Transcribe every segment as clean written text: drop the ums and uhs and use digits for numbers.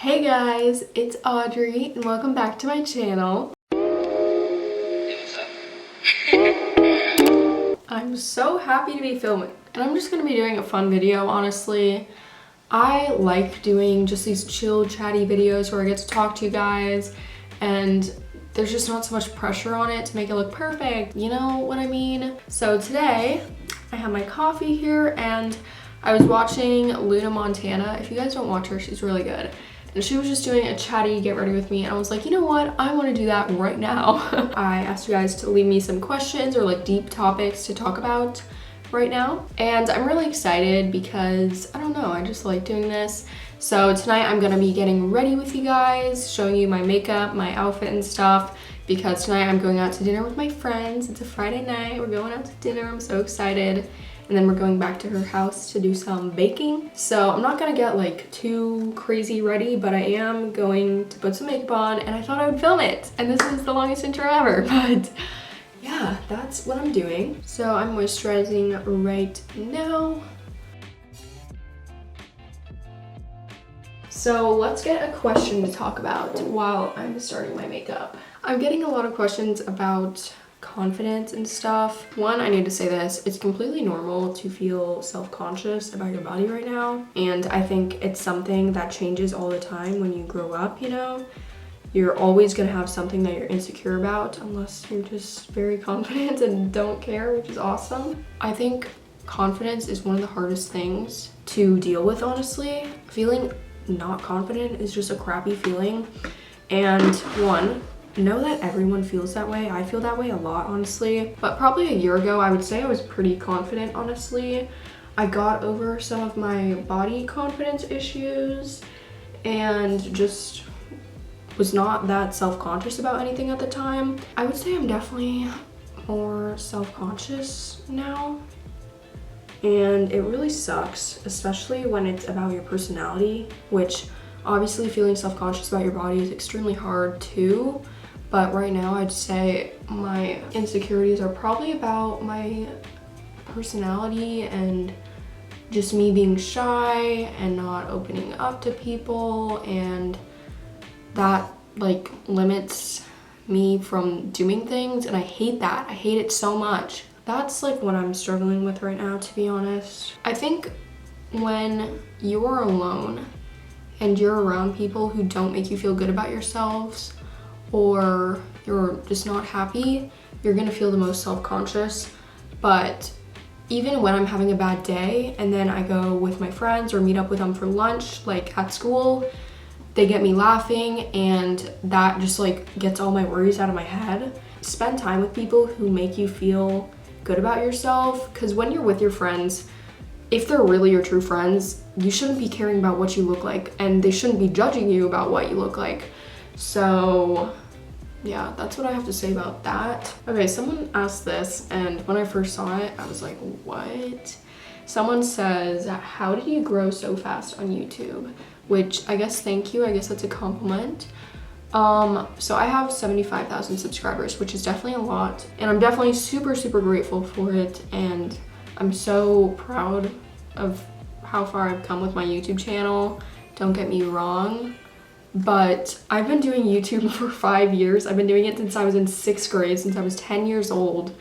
Hey guys, it's Audrey and welcome back to my channel. I'm so happy to be filming and I'm just gonna be doing a fun video, honestly. I like doing just these chill, chatty videos where I get to talk to you guys and there's just not so much pressure on it to make it look perfect, you know what I mean? So today, I have my coffee here and I was watching Luna Montana. If you guys don't watch her, she's really good. And she was just doing a chatty get ready with me and I was like, you know what? I want to do that right now. I asked you guys to leave me some questions or like deep topics to talk about right now. And I'm really excited because, I don't know, I just like doing this. So tonight I'm gonna be getting ready with you guys, showing you my makeup, my outfit and stuff, because tonight I'm going out to dinner with my friends. It's a Friday night, we're going out to dinner, I'm so excited. And then we're going back to her house to do some baking. So I'm not gonna get like too crazy ready, but I am going to put some makeup on and I thought I would film it. And this is the longest intro ever, but yeah, that's what I'm doing. So I'm moisturizing right now. So let's get a question to talk about while I'm starting my makeup. I'm getting a lot of questions about confidence and stuff. One, I need to say this, it's completely normal to feel self-conscious about your body right now. And I think it's something that changes all the time when you grow up, you know? You're always gonna have something that you're insecure about unless you're just very confident and don't care, which is awesome. I think confidence is one of the hardest things to deal with, honestly. Feeling not confident is just a crappy feeling. And one, know that everyone feels that way. I feel that way a lot, honestly. But probably a year ago, I would say I was pretty confident, honestly. I got over some of my body confidence issues and just was not that self-conscious about anything at the time. I would say I'm definitely more self-conscious now. And it really sucks, especially when it's about your personality, which obviously feeling self-conscious about your body is extremely hard too. But right now I'd say my insecurities are probably about my personality and just me being shy and not opening up to people, and that like limits me from doing things, and I hate that. I hate it so much. That's like what I'm struggling with right now, to be honest. I think when you're alone and you're around people who don't make you feel good about yourselves, or you're just not happy, you're gonna feel the most self-conscious. But even when I'm having a bad day and then I go with my friends or meet up with them for lunch, like at school, they get me laughing and that just like gets all my worries out of my head. Spend time with people who make you feel good about yourself, because when you're with your friends, if they're really your true friends, you shouldn't be caring about what you look like and they shouldn't be judging you about what you look like. So yeah, that's what I have to say about that. Okay, someone asked this and when I first saw it, I was like, what? Someone says, how did you grow so fast on YouTube? Which I guess, thank you, I guess that's a compliment. So I have 75,000 subscribers, which is definitely a lot. And I'm definitely super, super grateful for it. And I'm so proud of how far I've come with my YouTube channel. Don't get me wrong. But I've been doing YouTube for 5 years. I've been doing it since I was in 6th grade, since I was 10 years old.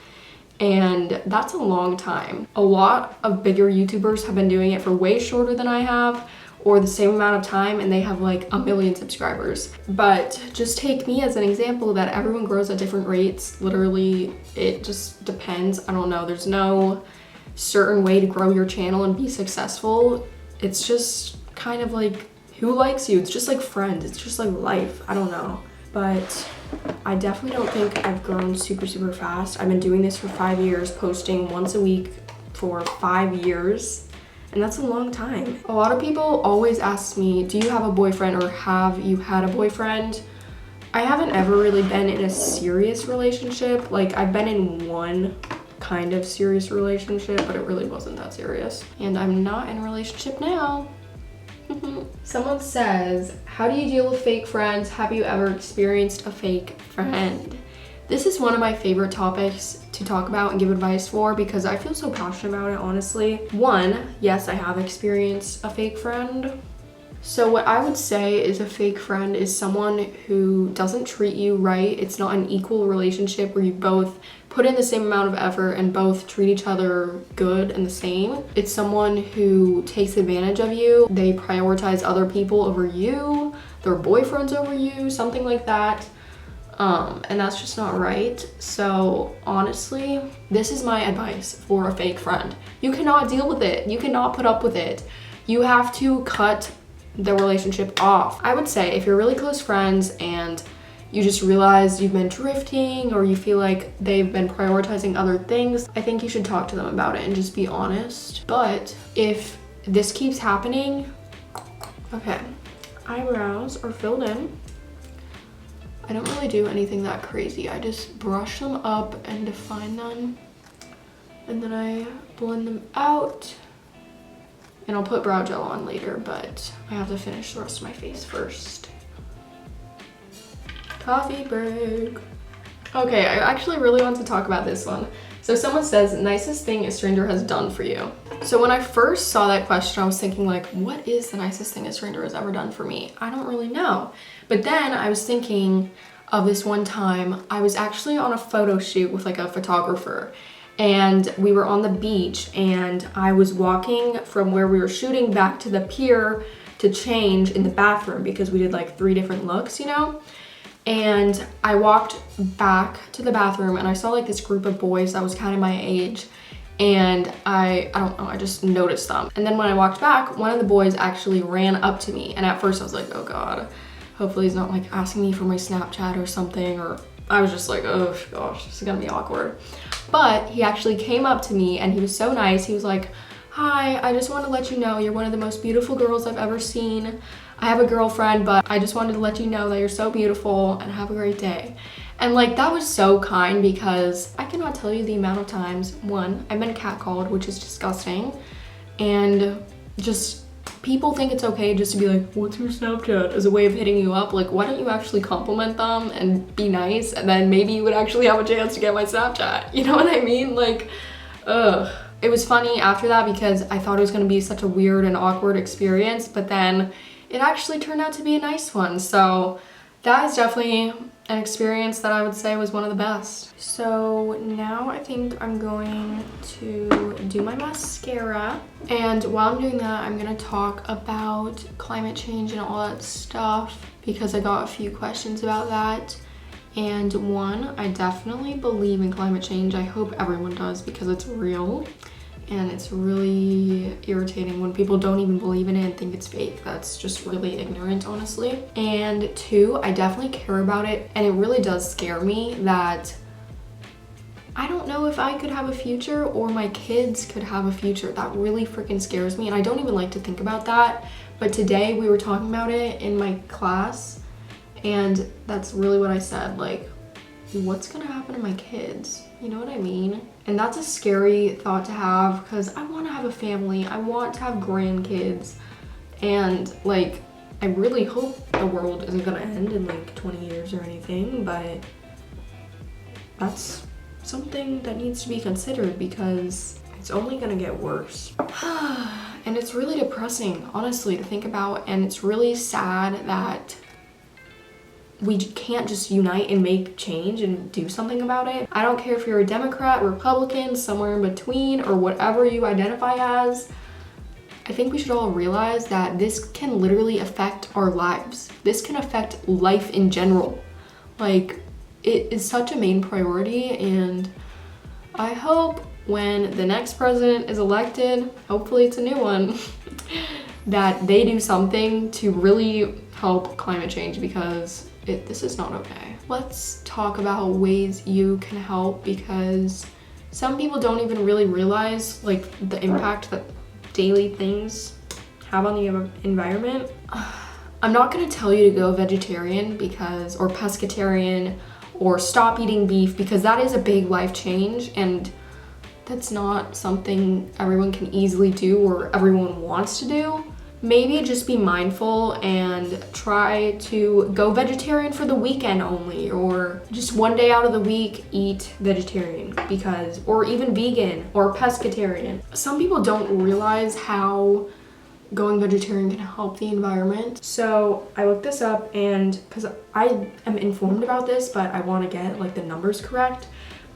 And that's a long time. A lot of bigger YouTubers have been doing it for way shorter than I have, or the same amount of time, and they have like 1 million subscribers. But just take me as an example that everyone grows at different rates. Literally, it just depends. I don't know. There's no certain way to grow your channel and be successful. It's just kind of like who likes you. It's just like friends. It's just like life. I don't know. But I definitely don't think I've grown super, super fast. I've been doing this for 5 years, posting once a week for 5 years. And that's a long time. A lot of people always ask me, do you have a boyfriend or have you had a boyfriend? I haven't ever really been in a serious relationship. Like, I've been in one kind of serious relationship, but it really wasn't that serious. And I'm not in a relationship now. Someone says, how do you deal with fake friends? Have you ever experienced a fake friend? This is one of my favorite topics to talk about and give advice for because I feel so passionate about it, honestly. One, yes, I have experienced a fake friend. So what I would say is a fake friend is someone who doesn't treat you right. It's not an equal relationship where you both put in the same amount of effort and both treat each other good and the same. It's someone who takes advantage of you. They prioritize other people over you, their boyfriends over you, something like that. And that's just not right. So honestly, this is my advice for a fake friend. You cannot deal with it. You cannot put up with it. You have to cut the relationship off. I would say if you're really close friends and you just realize you've been drifting or you feel like they've been prioritizing other things, I think you should talk to them about it and just be honest. But if this keeps happening, okay, eyebrows are filled in. I don't really do anything that crazy. I just brush them up and define them, and then I blend them out. And I'll put brow gel on later, but I have to finish the rest of my face first. Coffee break. Okay, I actually really want to talk about this one. So someone says, nicest thing a stranger has done for you. So when I first saw that question, I was thinking like, what is the nicest thing a stranger has ever done for me? I don't really know. But then I was thinking of this one time, I was actually on a photo shoot with like a photographer, and we were on the beach, and I was walking from where we were shooting back to the pier to change in the bathroom because we did like 3 different looks, you know? And I walked back to the bathroom and I saw like this group of boys that was kind of my age, and I don't know, I just noticed them. And then when I walked back, one of the boys actually ran up to me, and at first I was like, oh God, hopefully he's not like asking me for my Snapchat or something, or I was just like, oh gosh, this is gonna be awkward. But he actually came up to me and he was so nice. He was like, hi, I just want to let you know you're one of the most beautiful girls I've ever seen. I have a girlfriend, but I just wanted to let you know that you're so beautiful and have a great day. And like, that was so kind because I cannot tell you the amount of times, one, I've been catcalled, which is disgusting, and just people think it's okay just to be like, what's your Snapchat, as a way of hitting you up. Like, why don't you actually compliment them and be nice, and then maybe you would actually have a chance to get my Snapchat, you know what I mean? Like, ugh. It was funny after that because I thought it was gonna be such a weird and awkward experience, but then it actually turned out to be a nice one. So that is definitely an experience that I would say was one of the best. So now I think I'm going to do my mascara. And while I'm doing that, I'm gonna talk about climate change and all that stuff because I got a few questions about that. And one, I definitely believe in climate change. I hope everyone does because it's real. And it's really irritating when people don't even believe in it and think it's fake. That's just really ignorant, honestly. And two, I definitely care about it, and it really does scare me that I don't know if I could have a future or my kids could have a future. That really freaking scares me, and I don't even like to think about that. But today we were talking about it in my class, and that's really what I said, like, what's gonna happen to my kids? You know what I mean? And that's a scary thought to have because I want to have a family. I want to have grandkids. And like, I really hope the world isn't gonna end in like 20 years or anything, but that's something that needs to be considered because it's only gonna get worse. And it's really depressing, honestly, to think about, and it's really sad that we can't just unite and make change and do something about it. I don't care if you're a Democrat, Republican, somewhere in between, or whatever you identify as. I think we should all realize that this can literally affect our lives. This can affect life in general. Like, it is such a main priority, and I hope when the next president is elected, hopefully it's a new one, that they do something to really help climate change because this is not okay. Let's talk about ways you can help because some people don't even really realize like the impact that daily things have on the environment. I'm not gonna tell you to go vegetarian because, or pescatarian, or stop eating beef because that is a big life change, and that's not something everyone can easily do or everyone wants to do. Maybe just be mindful and try to go vegetarian for the weekend only, or just one day out of the week eat vegetarian because, or even vegan or pescatarian. Some people don't realize how going vegetarian can help the environment. So I looked this up, and because I am informed about this, but I want to get like the numbers correct.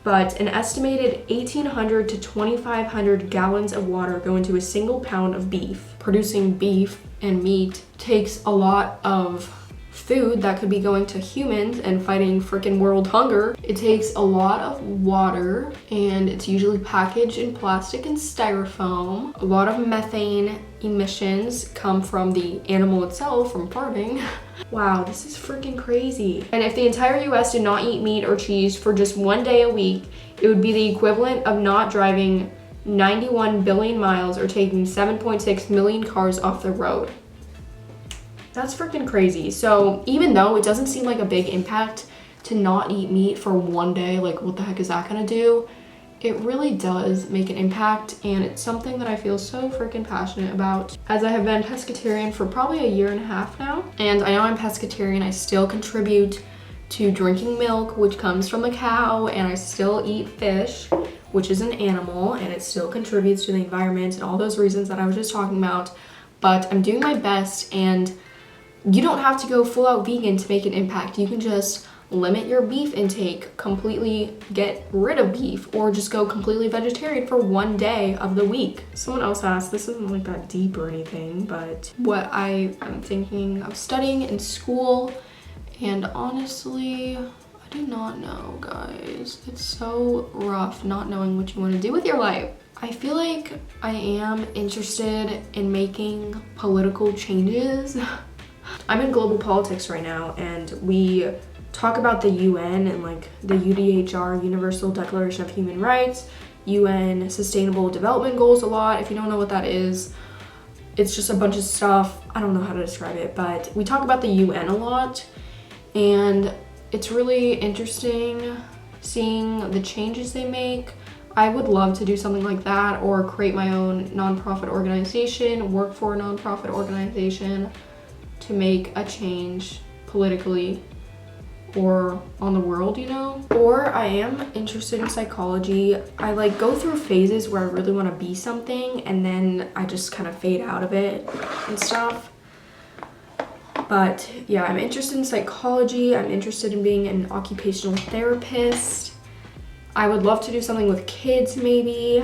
But an estimated 1,800 to 2,500 gallons of water go into a single pound of beef. Producing beef and meat takes a lot of food that could be going to humans and fighting freaking world hunger. It takes a lot of water, and it's usually packaged in plastic and styrofoam. A lot of methane emissions come from the animal itself from farming. Wow, this is freaking crazy. And if the entire US did not eat meat or cheese for just one day a week, it would be the equivalent of not driving 91 billion miles or taking 7.6 million cars off the road. That's freaking crazy. So even though it doesn't seem like a big impact to not eat meat for one day, like what the heck is that gonna do? It really does make an impact, and it's something that I feel so freaking passionate about, as I have been pescatarian for probably 1.5 years now. And I know I'm pescatarian, I still contribute to drinking milk, which comes from a cow, and I still eat fish, which is an animal, and it still contributes to the environment and all those reasons that I was just talking about. But I'm doing my best, and you don't have to go full out vegan to make an impact. You can just limit your beef intake, completely get rid of beef, or just go completely vegetarian for one day of the week. Someone else asked, this isn't like that deep or anything, but what I am thinking of studying in school, and honestly, I do not know, guys. It's so rough not knowing what you want to do with your life. I feel like I am interested in making political changes. I'm in global politics right now, and we talk about the UN and like the UDHR, Universal Declaration of Human Rights, UN Sustainable Development Goals a lot. If you don't know what that is, it's just a bunch of stuff. I don't know how to describe it, but we talk about the UN a lot, and it's really interesting seeing the changes they make. I would love to do something like that, or create my own nonprofit organization, work for a nonprofit organization to make a change politically or on the world, you know? Or I am interested in psychology. I like go through phases where I really want to be something, and then I just kind of fade out of it and stuff. But yeah, I'm interested in psychology. I'm interested in being an occupational therapist. I would love to do something with kids, maybe.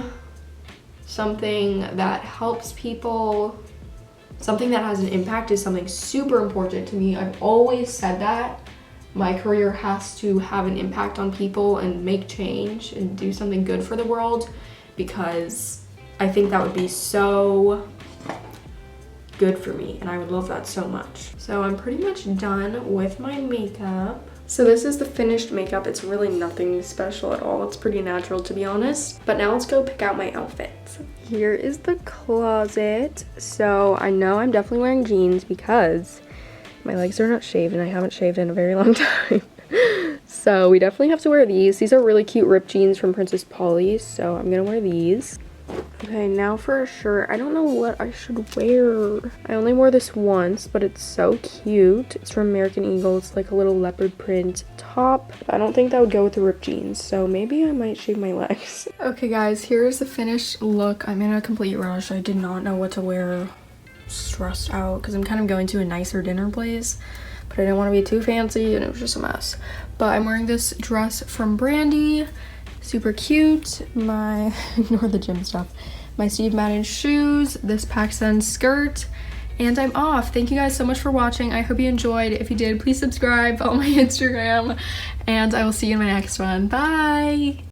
Something that helps people. Something that has an impact is something super important to me. I've always said that. My career has to have an impact on people and make change and do something good for the world, because I think that would be so good for me, and I would love that so much. So I'm pretty much done with my makeup. So this is the finished makeup. It's really nothing special at all. It's pretty natural, to be honest. But now let's go pick out my outfits. Here is the closet. So I know I'm definitely wearing jeans because my legs are not shaved, and I haven't shaved in a very long time. So we definitely have to wear these. These are really cute ripped jeans from Princess Polly's, so I'm gonna wear these. Okay, now for a shirt. I don't know what I should wear. I only wore this once, but it's so cute. It's from American Eagle. It's like a little leopard print top. I don't think that would go with the ripped jeans, so maybe I might shave my legs. Okay guys, here's the finished look. I'm in a complete rush. I did not know what to wear. Stressed out because I'm kind of going to a nicer dinner place, but I didn't want to be too fancy, and it was just a mess. But I'm wearing this dress from Brandy. Super cute. My ignore the gym stuff. My Steve Madden shoes, this PacSun skirt, and I'm off. Thank you guys so much for watching. I hope you enjoyed. If you did, please subscribe, follow my Instagram, and I will see you in my next one. Bye.